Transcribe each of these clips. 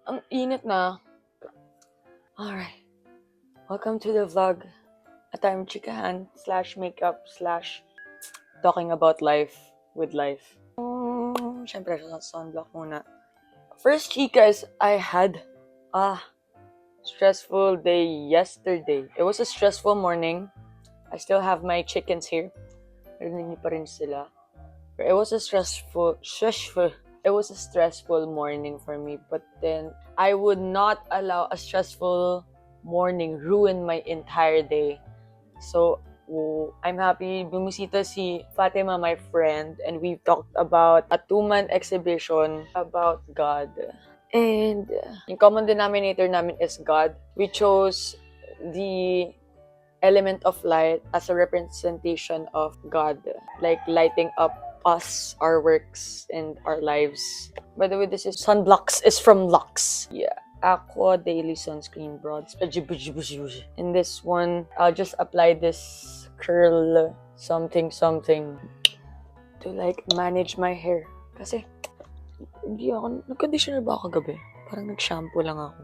Ang init na. Alright. Welcome to the vlog. At I'm chikahan / makeup / talking about life with life. Siyempre, sunblock muna. First chika is I had stressful day yesterday. It was a stressful morning. I still have my chickens here. Narinig niyo pa rin sila. But it was a stressful morning for me. But then, I would not allow a stressful morning ruin my entire day. So, I'm happy bumisita si Fatima, my friend, and we talked about a 2-month exhibition about God. And yung common denominator namin is God. We chose the element of light as a representation of God, like lighting up us, our works, and our lives. By the way, this is Sunblocks is from Lux. Yeah. Aqua Daily Sunscreen Broads. In this one, I'll just apply this curl something to like manage my hair. Kasi, hindi ako, nag-conditioner ba ako gabi? Parang nag-shampoo lang ako.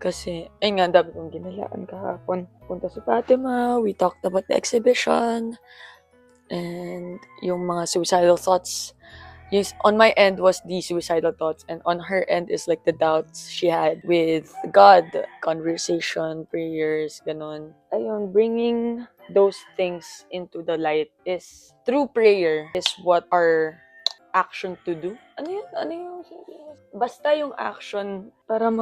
Kasi, ayun nga, dami kong ginalaan kahapon. Punta si Fatima, we talked about the exhibition, and yung mga suicidal thoughts. Yes, on my end was the suicidal thoughts, and on her end is like the doubts she had with God, conversation, prayers, ganon. Ayun, bringing those things into the light is through prayer is what our action to do. Ano yun? Basta yung action para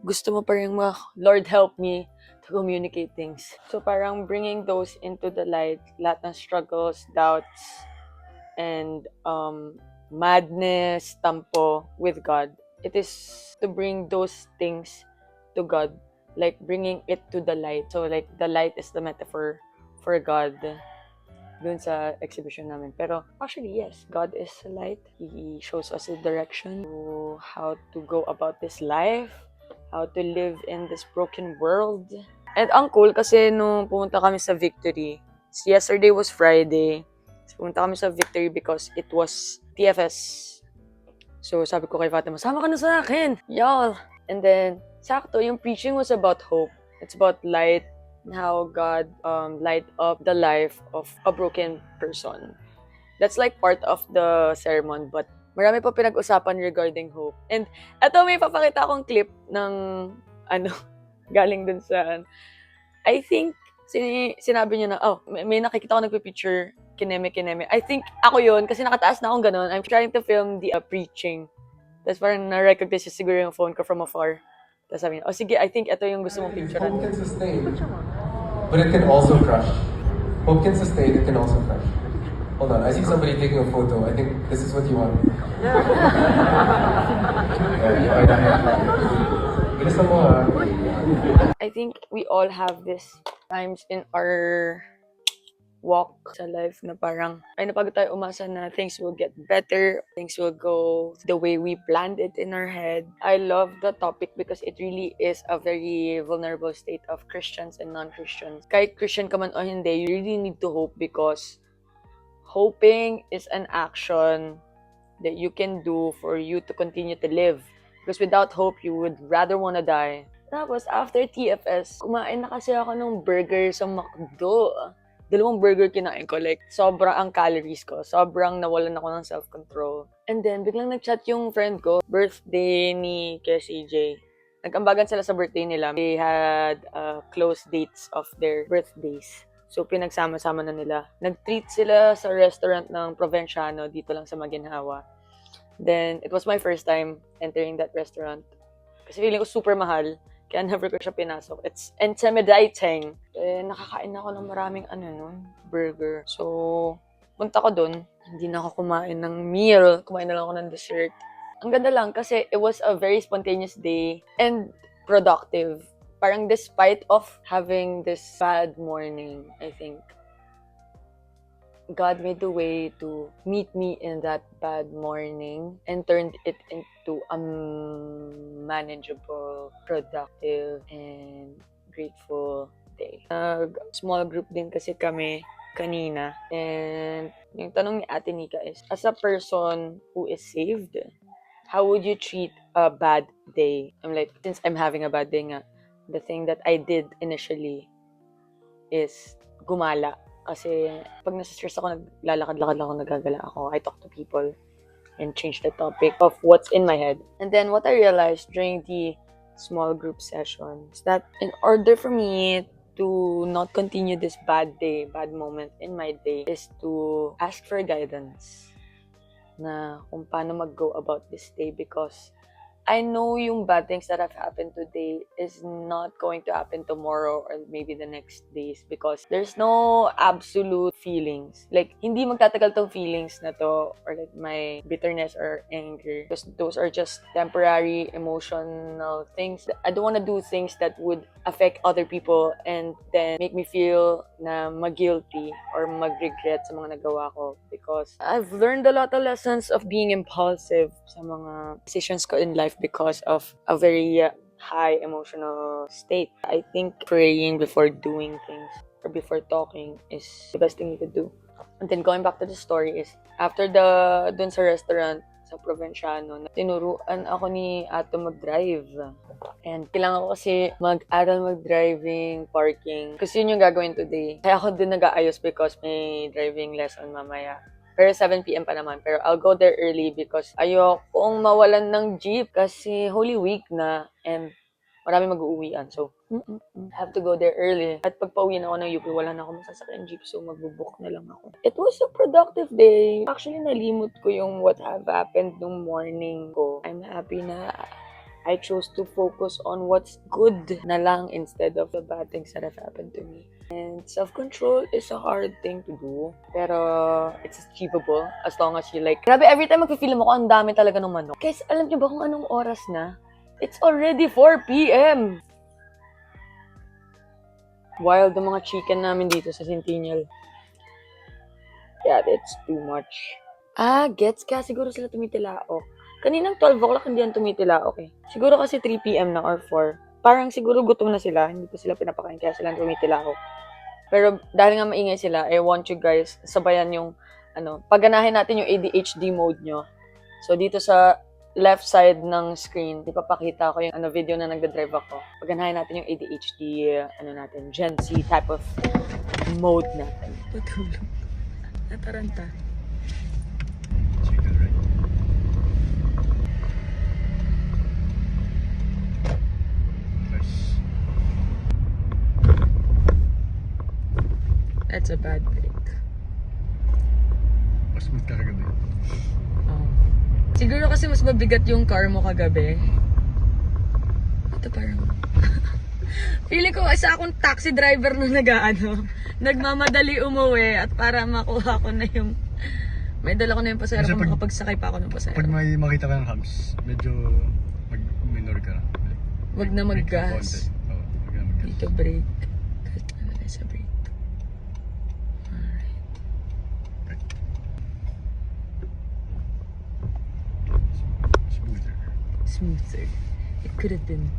gusto mo pa rin Lord help me to communicate things. So parang bringing those into the light, lahat ng struggles, doubts, and madness, tampo with God. It is to bring those things to God, like bringing it to the light. So like the light is the metaphor for God dun sa exhibition namin. Pero actually, yes, God is a light. He shows us a direction to how to go about this life, how to live in this broken world. And ang cool kasi nung pumunta kami sa Victory, yesterday was Friday, so pumunta kami sa Victory because it was TFS. So sabi ko kay Fatima, sama ka na sa akin, y'all. And then, sakto, yung preaching was about hope. It's about light, and how God light up the life of a broken person. That's like part of the sermon, but marami pa pinag-usapan regarding hope. And eto, may papakita akong clip ng galing dun sa, I think, sinabi niya na, may nakikita ko nagpipicture, kineme. I think ako yun, kasi nakataas na akong ganun. I'm trying to film the preaching. Tapos parang na-recognize siya siguro yung phone ko from afar. Tapos sabi niya, sige, I think ito yung gusto mong picturean. Hope can sustain, but it can also crush. Hope can sustain, it can also crush. Hold on, I see somebody taking a photo. I think this is what you want. I think we all have this times in our walk sa life na parang ay napagod tayo umasa na things will get better, things will go the way we planned it in our head. I love the topic because it really is a very vulnerable state of Christians and non-Christians. Kahit Christian ka man o hindi, you really need to hope because hoping is an action that you can do for you to continue to live. Because without hope, you would rather wanna die. Tapos, after TFS, kumain na kasi ako ng burger sa McDo. 2 burger kinain ko. Like, sobrang ang calories ko. Sobrang nawalan ako ng self-control. And then, biglang nag-chat yung friend ko. Birthday ni CJ. Nag-ambagan sila sa birthday nila. They had close dates of their birthdays. So, pinagsama-sama na nila. Nag-treat sila sa restaurant ng Provinciano dito lang sa Maginhawa. Then, it was my first time entering that restaurant. Kasi feeling ko super mahal. Kaya never ko siya pinasok. It's intimidating. Nakakain ako ng maraming burger. So, punta ko dun. Hindi na ako kumain ng meal. Kumain na lang ako ng dessert. Ang ganda lang kasi it was a very spontaneous day and productive. Parang despite of having this bad morning, I think, God made the way to meet me in that bad morning and turned it into a manageable, productive, and grateful day. Small group din kasi kami kanina. And yung tanong ni Ate Nika is, as a person who is saved, how would you treat a bad day. I'm like, since I'm having a bad day nga, the thing that I did initially is gumala. Kasi pag nasa-stress ako, naglalakad-lakad lang ako, nagagala ako. I talk to people and change the topic of what's in my head. And then what I realized during the small group sessions that in order for me to not continue this bad moment in my day is to ask for guidance na kung paano mag-go about this day, because I know yung bad things that have happened today is not going to happen tomorrow or maybe the next days, because there's no absolute feelings. Like, hindi magtatagal tong feelings na to, or like my bitterness or anger, because those are just temporary emotional things. I don't want to do things that would affect other people and then make me feel na mag-guilty or mag-regret sa mga nagawa ko, because I've learned a lot of lessons of being impulsive sa mga decisions ko in life because of a very high emotional state. I think praying before doing things or before talking is the best thing you could do. And then going back to the story is, after dun sa restaurant sa Provinciano, tinuruan ako ni Ato mag-drive. And kailangan ko kasi mag-aral mag-driving, parking. Kasi yun yung gagawin today. Kaya ako din nag-aayos because may driving lesson mamaya. Pero 7 p.m. pa naman. Pero I'll go there early because ayokong mawalan ng jeep kasi Holy Week na and marami mag-uuwian. So, have to go there early. At pag pauwi na ako ng UP, wala na ako masasakyan jeep. So, magbubook na lang ako. It was a productive day. Actually, nalimot ko yung what have happened nung morning ko. I'm happy na I chose to focus on what's good na lang instead of the bad things that have happened to me. And self-control is a hard thing to do, pero it's achievable as long as you like. Grabe, every time magpipili mo ko, ang dami talaga ng manok. Guys, alam niyo ba kung anong oras na? It's already 4 p.m. Wild ang mga chicken namin dito sa Centennial. Yeah, that's too much. Gets ka. Siguro sila tumitilaok. Kaninang 12 o'clock hindi yan tumitilaok eh. Siguro kasi 3 p.m. na or 4. Parang siguro gutom na sila. Hindi pa sila pinapakain kaya sila tumitilaok. Pero dahil nga maingay sila, I want you guys sabayan yung pagganahin natin yung ADHD mode nyo. So dito sa left side ng screen, ipapakita ko yung video na nagda-drive ako. Pagganahin natin yung ADHD, natin, Gen Z type of mode natin. Patulog. Nataranta. That's a bad break. Mas smooth ka kagabi. Oh. Siguro kasi mas mabigat yung car mo kagabi. Ito parang... Feeling ko isa akong taxi driver na nagmamadali umuwi at para makuha ko na yung... May dala ko na yung pasahero kung makapagsakay pa ako ng pasahero. Pag may makita ka ng hams, medyo mag-minor ka na. Wag na mag-gas. Oo, wag na mag-gas. Dito brake. Kahit na tayo sa brake. Smoother. It could have been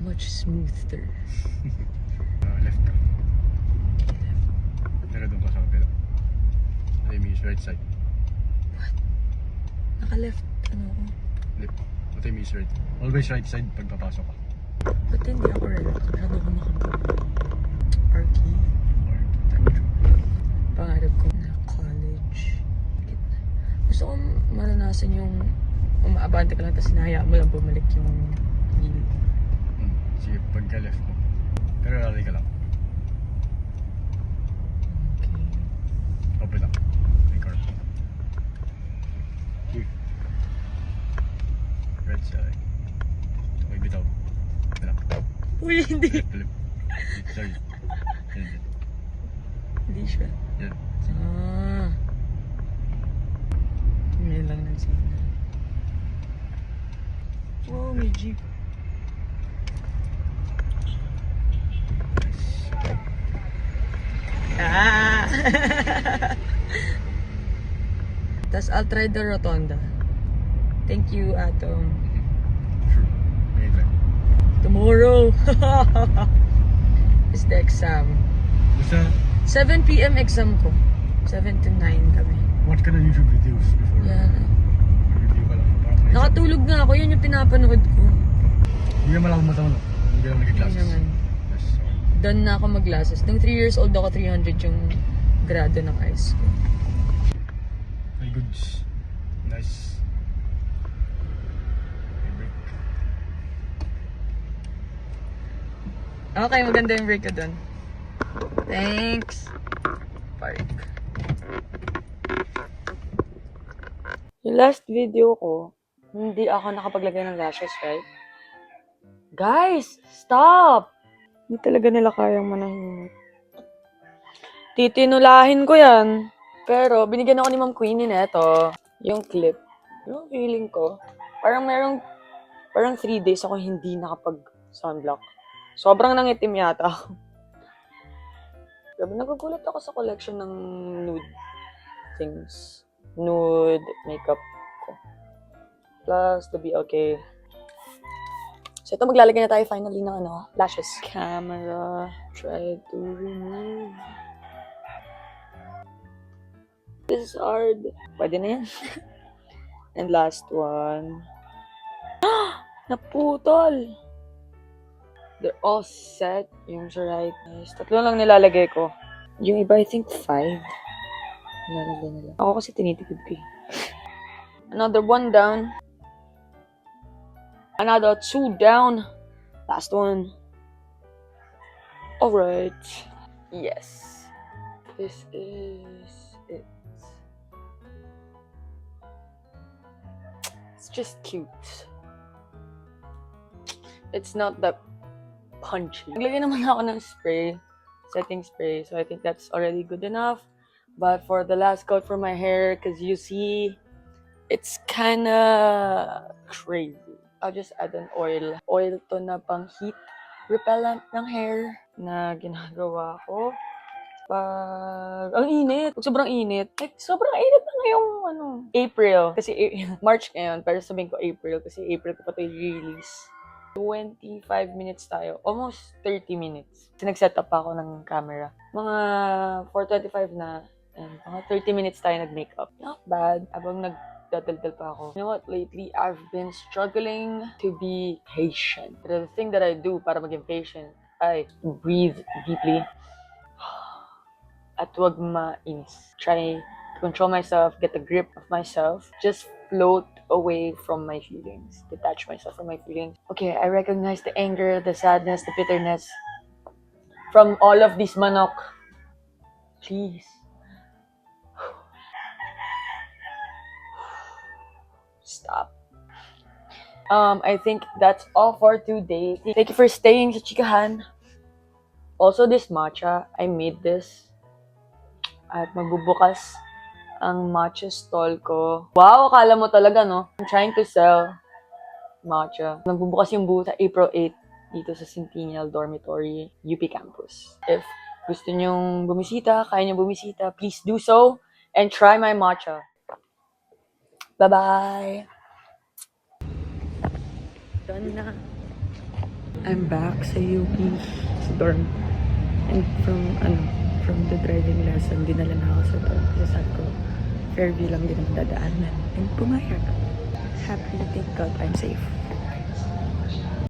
much smoother. Left ka. Pero doon ka sa kapila. I mean, right side. What? Naka-left, ako? Left. What I mean is right. Always right side pag papasok ka. Ba't hindi ako right? Masyado ko Arky. Pangarap ko na college. Gusto kong maranasan yung umaabante ka lang tapos hinahayaan mo lang bumalik yung wheel. Sige, pagka left mo. Pero rally ka lang. Okay. Open lang. May car. Here. Right side. Okay, bitaw. Bitaw. Uy, hindi. Flip. Sorry. Yan. Hindi siya. Yan. Ngayon lang nag-signal. Oh, may jeep. Tas I'll try the rotonda. Thank you, Atom. Sure. May Tomorrow is the exam. Basta, 7 p.m. exam ko. 7 to 9 kami. watch ka na YouTube videos before. Yan. Review ka lang. Parang Nakatulog nga ako, yun yung pinapanood ko. Hindi naman ako mataon. Hindi naman nag-glasses. Hindi naman. Yes. Done na ako mag-glasses. Nung 3 years old ako, 300 yung grado ng eyes ko. Very good. Nice. Break. Okay, maganda yung break ko dun. Thanks. Park. Yung last video ko, hindi ako nakapaglagay ng lashes, right? Guys, stop! Hindi talaga nila kayang manahimik. Titinulahin ko yan. Pero, binigyan ako ni Ma'am Queenie neto. Yung clip. Yung feeling ko, parang 3 days ako hindi nakapag-sunblock. Sobrang nangitim yata ako. Grabe, nagugulat ako sa collection ng nude things. Nude makeup ko. Plus, to be okay. So, ito maglalagay na tayo finally ng lashes. Camera. Try to remove. This is hard. Pwede na yan. And last one. Naputol! They're all set. Yung sa right. Nice. 3 lang nilalagay ko. Yung iba, I think 5. Nilalagay nila. Ako kasi tinitipid ko eh. Another 1 down. Another 2 down. Last one. Alright. Yes. This is it. It's just cute. It's not that punchy. Naglagay naman ako ng spray. Setting spray. So I think that's already good enough. But for the last coat for my hair, because you see, it's kinda crazy. I'll just add an oil. Oil to na pang heat repellent ng hair na ginagawa ko. Ang init. Pag sobrang init. Like, sobrang init na ngayong April. Kasi March ngayon, pero sabihin ko April. Kasi April ko pa ito i-release. 25 minutes tayo. Almost 30 minutes. Kasi nag-set up pa ako ng camera. Mga 4:25 na. And mga 30 minutes tayo nag-makeup. Not bad. Abang nagdadaldal pa ako. You know what? Lately, I've been struggling to be patient. But the thing that I do para maging patient, I breathe deeply. At wag mainis. Try to control myself, get a grip of myself. Just float away from my feelings. Detach myself from my feelings. Okay, I recognize the anger, the sadness, the bitterness from all of these manok. Please. Stop. I think that's all for today. Thank you for staying sa Chikahan. Also, this matcha, I made this. At magbubukas ang matcha stall ko. Wow, akala mo talaga, no? I'm trying to sell matcha. Magbubukas yung booth sa April 8 dito sa Centennial Dormitory, UP Campus. If gusto nyong bumisita, kaya nyong bumisita, please do so and try my matcha. Bye-bye! Done na. I'm back sa UP, sa dorm. And from the driving lesson, dinala na ako sa dorm. Kasi sabi ko, Fairview lang din ang dadaanan. And pumayag. Happy, thank God, I'm safe.